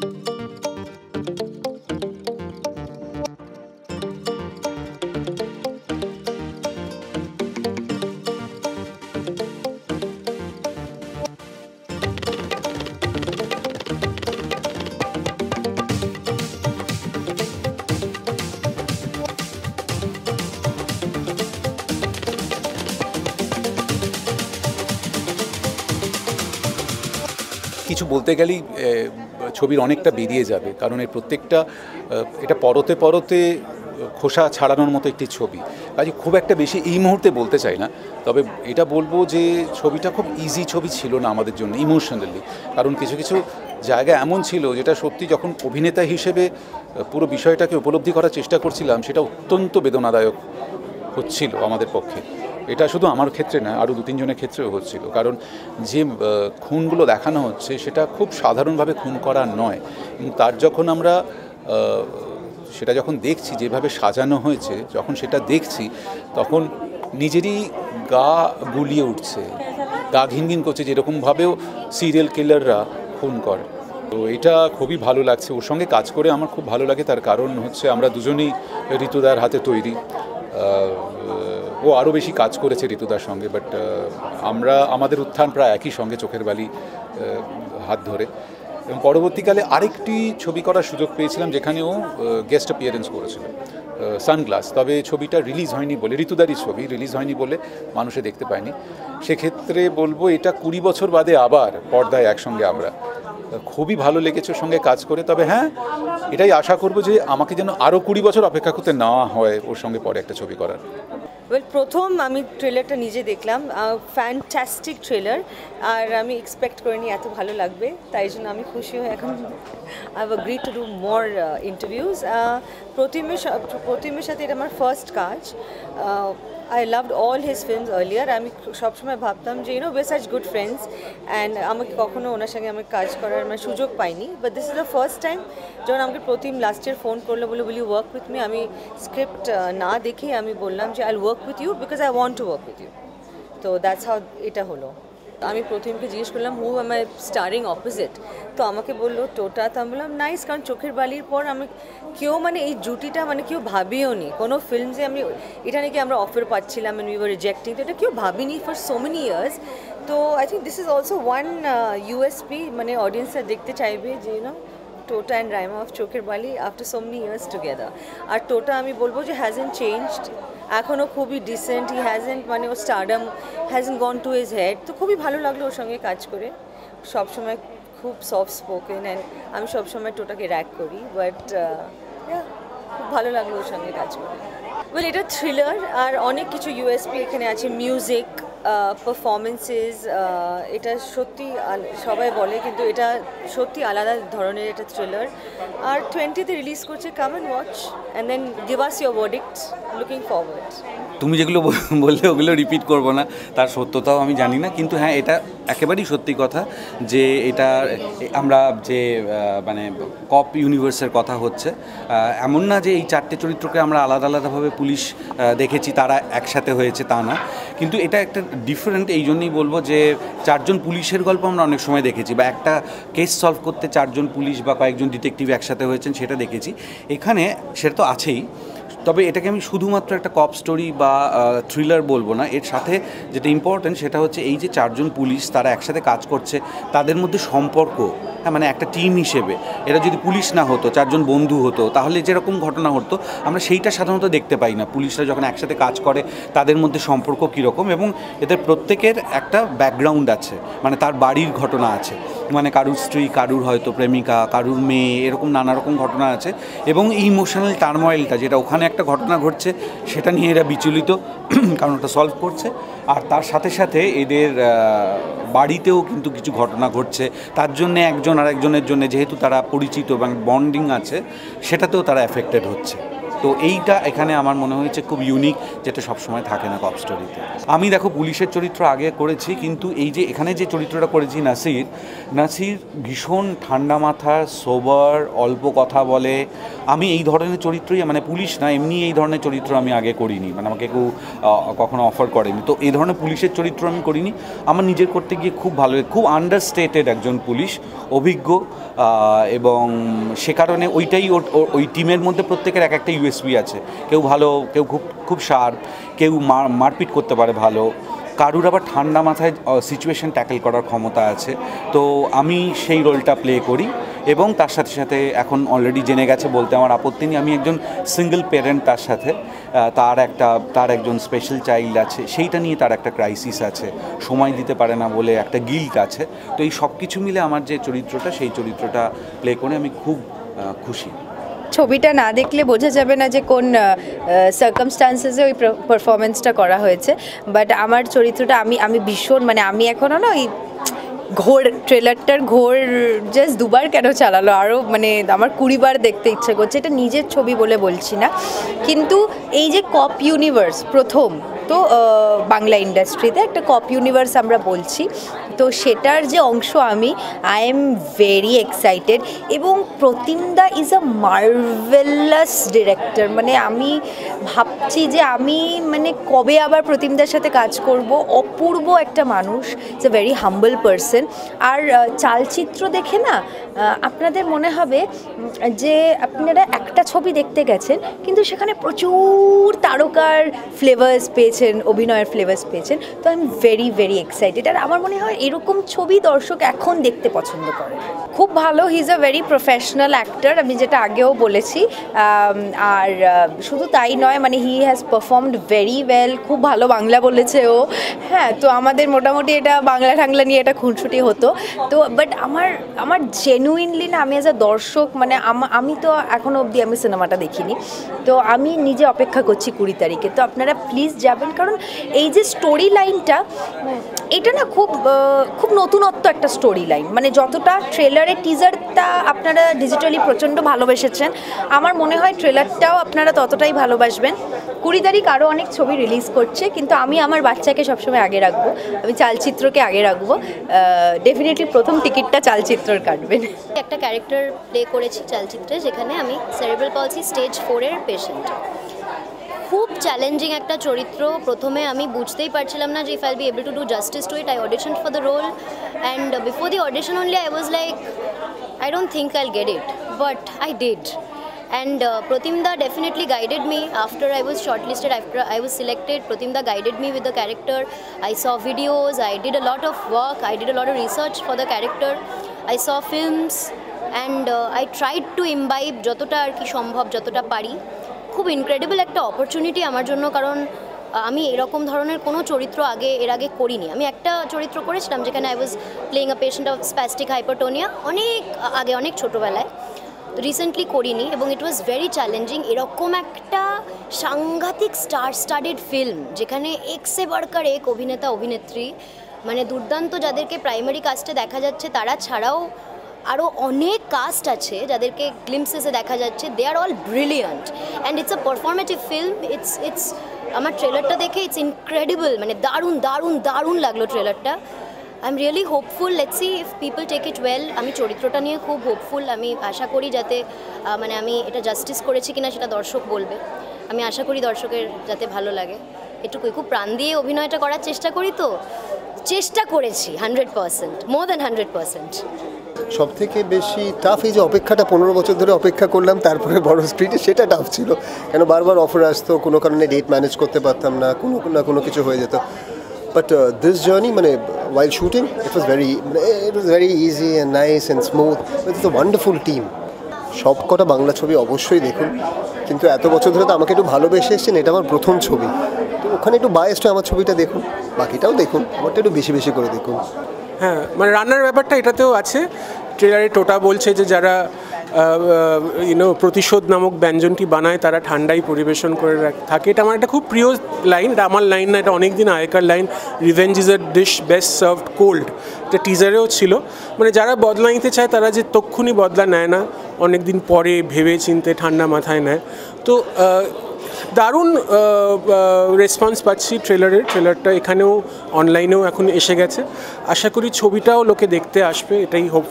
কিছু বলতে গেলেই ছবির অনেকটা বেরিয়ে যাবে, কারণ এর প্রত্যেকটা এটা পরতে পরতে খোসা ছাড়ানোর মতো একটি ছবি। কাজে খুব একটা বেশি এই মুহূর্তে বলতে চাই না, তবে এটা বলবো যে ছবিটা খুব ইজি ছবি ছিল না আমাদের জন্য ইমোশনালি, কারণ কিছু কিছু জায়গা এমন ছিল যেটা সত্যি যখন অভিনেতা হিসেবে পুরো বিষয়টাকে উপলব্ধি করার চেষ্টা করছিলাম সেটা অত্যন্ত বেদনাদায়ক হচ্ছিল আমাদের পক্ষে। এটা শুধু আমার ক্ষেত্রে না, আরও 2-3 জনের ক্ষেত্রেও হচ্ছিল, কারণ যে খুনগুলো দেখানো হচ্ছে সেটা খুব সাধারণভাবে খুন করা নয়, এবং তার যখন আমরা সেটা যখন দেখছি যেভাবে সাজানো হয়েছে, যখন সেটা দেখছি তখন নিজেরই গা গুলিয়ে উঠছে, গা ঘিনঘিন করছে, যেরকমভাবেও সিরিয়াল কিলাররা খুন করে। তো এটা খুবই ভালো লাগছে, ওর সঙ্গে কাজ করে আমার খুব ভালো লাগে। তার কারণ হচ্ছে আমরা দুজনেই ঋতুদার হাতে তৈরি, ও আরও বেশি কাজ করেছে ঋতুদার সঙ্গে, বাট আমাদের উত্থান প্রায় একই সঙ্গে, চোখের বালি হাত ধরে। এবং পরবর্তীকালে আরেকটি ছবি করার সুযোগ পেয়েছিলাম যেখানে ও গেস্ট অ্যাপিয়ারেন্স করেছিল, সানগ্লাস। তবে ছবিটা রিলিজ হয়নি বলে, ঋতুদারই ছবি রিলিজ হয়নি বলে মানুষে দেখতে পায়নি। সেক্ষেত্রে বলবো এটা 20 বছর বাদে আবার পর্দায় একসঙ্গে আমরা, খুবই ভালো লেগেছে ওর সঙ্গে কাজ করে। তবে হ্যাঁ, এটাই আশা করব যে আমাকে যেন আরও 20 বছর অপেক্ষা করতে না হয় ওর সঙ্গে পরে একটা ছবি করার। প্রথম আমি ট্রেলারটা নিজে দেখলাম, ফ্যান্টাস্টিক ট্রেলার, আর আমি এক্সপেক্ট করিনি এত ভালো লাগবে, তাই জন্য আমি খুশি হয়ে এখন I have agreed to do more interviews. প্রতিমের সাথে এটা আমার ফার্স্ট কাজ। I loved all his films earlier. আমি সবসময় ভাবতাম যে we're such good friends, and আমাকে কখনো ওনার সঙ্গে আমি কাজ করার মানে সুযোগ পাইনি, but this is the first time যখন আমাকে প্রতিম লাস্ট ইয়ার ফোন করলো, বলে will you work with me. আমি স্ক্রিপ্ট না দেখে আমি বললাম যে I will work with you because I want to work with you. তো দ্যাটস হাউ এটা হলো। আমি প্রথমকে জিজ্ঞেস করলাম who am I starring opposite, তো আমাকে বললো টোটা। তো আমি বললাম নাইস, কারণ চোখের বালির পর আমি কেউ মানে এই জুটিটা মানে কেউ ভাবিও নি কোনো ফিল্মসে। আমি এটা নাকি আমরা অফার পাচ্ছিলাম and we were rejecting, তো এটা কেউ ভাবিনি ফর সো মেনি ইয়ার্স। তো I think this is also one USP, মানে অডিয়েন্সরা দেখতে চাইবে যে টোটা and Raima of Chokher Bali after so many years together. আর টোটা আমি বলবো যে হ্যাজেন্ট চেঞ্জড, এখনও খুবই ডিসেন্ট, হি হ্যাজেন্ট মানে ও stardom hasn't gone to his head. তো খুবই ভালো লাগলো ওর সঙ্গে কাজ করে, সবসময় খুব সফট স্পোকেন, অ্যান্ড আমি সবসময় টোটাকে র্যাক করি, বাট খুব ভালো লাগলো ওর সঙ্গে কাজ করে। ওয়েল, এটা থ্রিলার, আর অনেক কিছু ইউএসপি এখানে আছে, মিউজিক, পারফরমেন্সেস। এটা সত্যি সবাই বলে, কিন্তু এটা সত্যি আলাদা ধরনের একটা থ্রিলার। আর 20তে রিলিজ করছে, come and watch and then give us your verdict. Looking forward. তুমি যেগুলো বললে ওগুলো রিপিট করবো না, তার সত্যতাও আমি জানি না, কিন্তু হ্যাঁ এটা একেবারেই সত্যি কথা যে এটা আমরা যে মানে কপ ইউনিভার্সের কথা হচ্ছে, এমন না যে এই 4টে চরিত্রকে আমরা আলাদা আলাদাভাবে পুলিশ দেখেছি, তারা একসাথে হয়েছে তা না, কিন্তু এটা একটা ডিফারেন্ট। এই জন্যই বলবো যে 4জন পুলিশের গল্প আমরা অনেক সময় দেখেছি, বা একটা কেস সলভ করতে 4জন পুলিশ বা কয়েকজন ডিটেকটিভ একসাথে হয়েছেন সেটা দেখেছি। এখানে সেটা তো আছেই, তবে এটাকে আমি শুধুমাত্র একটা কপ স্টোরি বা থ্রিলার বলবো না। এর সাথে যেটা ইম্পর্ট্যান্ট সেটা হচ্ছে এই যে 4জন পুলিশ তারা একসাথে কাজ করছে, তাদের মধ্যে সম্পর্ক, হ্যাঁ মানে একটা টিম হিসেবে। এরা যদি পুলিশ না হতো, 4জন বন্ধু হতো, তাহলে যেরকম ঘটনা হতো আমরা সেইটা সাধারণত দেখতে পাই না। পুলিশরা যখন একসাথে কাজ করে তাদের মধ্যে সম্পর্ক কীরকম, এবং এদের প্রত্যেকের একটা ব্যাকগ্রাউন্ড আছে, মানে তার বাড়ির ঘটনা আছে, মানে কারুর স্ত্রী, কারুর হয়তো প্রেমিকা, কারুর মেয়ে, এরকম নানা রকম ঘটনা আছে। এবং এই ইমোশনাল টার্ময়েলটা যেটা ওখানে একটা ঘটনা ঘটছে সেটা নিয়ে এরা বিচলিত, কারণ ওটা সলভ করছে। আর তার সাথে সাথে এদের বাড়িতেও কিন্তু কিছু ঘটনা ঘটছে, তার জন্যে একজন আর একজনের জন্য যেহেতু তারা পরিচিত এবং বন্ডিং আছে, সেটাতেও তারা এফেক্টেড হচ্ছে। তো এইটা এখানে আমার মনে হয়েছে খুব ইউনিক, যেটা সবসময় থাকে না কপ স্টোরিতে। আমি দেখো পুলিশের চরিত্র আগে করেছি, কিন্তু এই যে এখানে যে চরিত্রটা করেছি নাসির ভীষণ ঠান্ডা মাথা, সোবার, অল্প কথা বলে। আমি এই ধরনের চরিত্রই, মানে পুলিশ না, এমনি এই ধরনের চরিত্র আমি আগে করিনি, মানে আমাকে কেউ কখনো অফার করেনি। তো এই ধরনের পুলিশের চরিত্র আমি করিনি, আমার নিজের করতে গিয়ে খুব ভালো, খুব আন্ডারস্টেটেড একজন পুলিশ, অভিজ্ঞ, এবং সে কারণে ওইটাই ওই টিমের মধ্যে প্রত্যেকের এক একটা ইউএসপি আছে। কেউ ভালো, কেউ খুব শার্প, কেউ মারপিট করতে পারে ভালো, কারুর আবার ঠান্ডা মাথায় সিচুয়েশন ট্যাকেল করার ক্ষমতা আছে। তো আমি সেই রোলটা প্লে করি, এবং তার সাথে সাথে এখন অলরেডি জেনে গেছে বলতে আমার আপত্তি নেই, আমি একজন সিঙ্গেল প্যারেন্ট, তার সাথে তার একজন স্পেশাল চাইল্ড আছে, সেইটা নিয়ে তার একটা ক্রাইসিস আছে, সময় দিতে পারে না বলে একটা গিল্ট আছে। তো এই সব কিছু মিলে আমার যে চরিত্রটা, সেই চরিত্রটা প্লে করে আমি খুব খুশি। ছবিটা না দেখলে বোঝা যাবে না যে কোন সার্কামস্টান্সেসে ওই পারফরমেন্সটা করা হয়েছে, বাট আমার চরিত্রটা আমি ভীষণ, মানে আমি এখনও না ওই ট্রেলারটার ঘোর জাস্ট দুবার কেন চালালো, আরও মানে আমার 20 বার দেখতে ইচ্ছে করছে। এটা নিজের ছবি বলে বলছি না, কিন্তু এই যে কপ ইউনিভার্স প্রথম তো বাংলা ইন্ডাস্ট্রিতে একটা কপ ইউনিভার্স আমরা বলছি, তো সেটার যে অংশ আই এম ভেরি এক্সাইটেড। এবং প্রতিমদা ইজ আ মার্ভেলাস ডিরেক্টর, মানে আমি ভাবছি যে আমি মানে কবে আবার প্রতিমদার সাথে কাজ করব। অপূর্ব একটা মানুষ, is a very humble person. আর চালচিত্র দেখে না আপনাদের মনে হবে যে আপনারা একটা ছবি দেখতে গেছেন, কিন্তু সেখানে প্রচুর তারকার ফ্লেভার্স পেয়েছেন, অভিনয়ের ফ্লেভার্স পেয়েছেন। তো I am very very excited. আর আমার মনে হয় এরকম ছবি দর্শক এখন দেখতে পছন্দ করে। খুব ভালো, he is a very professional actor, আমি যেটা আগেও বলেছি। আর শুধু তাই নয়, মানে he has performed very well, খুব ভালো বাংলা বলেছে ও। হ্যাঁ, তো আমাদের মোটামুটি এটা বাংলা ঠাংলা নিয়ে এটা খুনসুটি হতো। তো বাট আমার জেনুইনলি না, আমি অ্যাজ আ দর্শক, মানে আমি তো এখনও অবধি আমি সিনেমাটা দেখিনি, তো আমি নিজে অপেক্ষা করছি 20 তারিখে। তো আপনারা প্লিজ যাবেন, কারণ এই যে স্টোরি লাইনটা, এটা না খুব নতুনত্ব একটা স্টোরি লাইন। মানে যতটা ট্রেলারের টিজারটা আপনারা ডিজিটালি প্রচণ্ড ভালোবেসেছেন, আমার মনে হয় ট্রেলারটাও আপনারা ততটাই ভালোবাসবেন। 20 তারিখ আরও অনেক ছবি রিলিজ করছে, কিন্তু আমি আমার বাচ্চাকে সবসময় আগে রাখবো, আমি চালচিত্রকে আগে রাখবো। ডেফিনেটলি প্রথম টিকিটটা চালচিত্রর কাটবেন। একটা ক্যারেক্টার প্লে করেছি চালচিত্রে, যেখানে আমি সেরিব্রাল পলসি স্টেজ 4-এর পেশেন্ট। খুব চ্যালেঞ্জিং একটা চরিত্র। প্রথমে আমি বুঝতেই পারছিলাম না যে if I'll be able to do justice to it. I audition for the role, and before the audition only I was like, I don't think I'll get it, but I did. And Pratimda definitely guided me after I was shortlisted, after I was selected. Pratimda guided me with the character. I saw videos, I did a lot of work, I did a lot of research for the character. I saw films, and I tried to imbibe যতটা আর কি সম্ভব, যতটা পারি। খুব incredible একটা opportunity আমার জন্য, কারণ আমি এরকম ধরনের কোনো চরিত্র এর আগে করিনি। আমি একটা চরিত্র করেছিলাম যেখানে I was playing a patient of spastic hypertonia, অনেক ছোটোবেলায়, রিসেন্টলি করিনি, এবং ইট ওয়াজ ভেরি চ্যালেঞ্জিং। এরকম একটা সাংঘাতিক স্টাডেড ফিল্ম, যেখানে এক্সে বারকার এক অভিনেতা অভিনেত্রী, মানে দুর্দান্ত, যাদেরকে প্রাইমারি কাস্টে দেখা যাচ্ছে, তারা ছাড়াও আরও অনেক কাস্ট আছে যাদেরকে গ্লিমসেসে দেখা যাচ্ছে। They are all brilliant, and it's a performative film. It's আমার ট্রেলারটা দেখে ইটস ইনক্রেডিবল, মানে দারুণ দারুণ দারুণ লাগলো ট্রেলারটা। I am really hopeful, let's see if people take it well. আমি চরিত্রটা নিয়ে খুব হোপফুল। আমি আশা করি যাতে মানে আমি এটা জাস্টিস করেছি কিনা সেটা দর্শক বলবে। আমি আশা করি দর্শকের যাতে ভালো লাগে, এটুকুই। খুব প্রাণ দিয়ে অভিনয়টা করার চেষ্টা করি, তো চেষ্টা করেছি 100%, মোর দ্যান 100%। সব থেকে বেশি টাফ এই যে অপেক্ষাটা, 15 বছর ধরে অপেক্ষা করলাম তারপরে বড় স্ক্রিনে, সেটা টাফ ছিল। কেন বারবার অফার আসতো, কোনো কারণে ডেট ম্যানেজ করতে পারতাম না, কোনো কিছু হয়ে যেত। বাট দিস জার্নি, মানে while shooting, it was very easy and nice and smooth. It's a wonderful team. সব কটা বাংলা ছবি অবশ্যই দেখুন, কিন্তু এত বছর ধরে তো আমাকে একটু ভালোবেসে এসেছেন, এটা আমার প্রথম ছবি, তো ওখানে একটু বায়াসড আমার ছবিটা দেখুন, বাকিটাও দেখুন, আমারটা একটু বেশি বেশি করে দেখুন। হ্যাঁ, মানে রান্নার ব্যাপারটা এটাতেও আছে। ট্রেলারে টোটা বলছে যে যারা প্রতিশোধ নামক ব্যঞ্জনটি বানায় তারা ঠান্ডাই পরিবেশন করে থাকে। এটা আমার একটা খুব প্রিয় লাইন, এটা আমার লাইন না, এটা অনেক দিন আগেকার line. Revenge is a dish best served cold, এটা টিজারেও ছিল। মানে যারা বদলা নিতে চায় তারা যে তক্ষুনি বদলা নেয় না, অনেক দিন পরে ভেবে চিনতে ঠান্ডা মাথায় নেয়। তো দারুণ রেসপন্স পাচ্ছি ট্রেলারটা এখানেও অনলাইনেও এখন এসে গেছে। আশা করি ছবিটাও লোকে দেখতে আসবে, এটাই হোপ।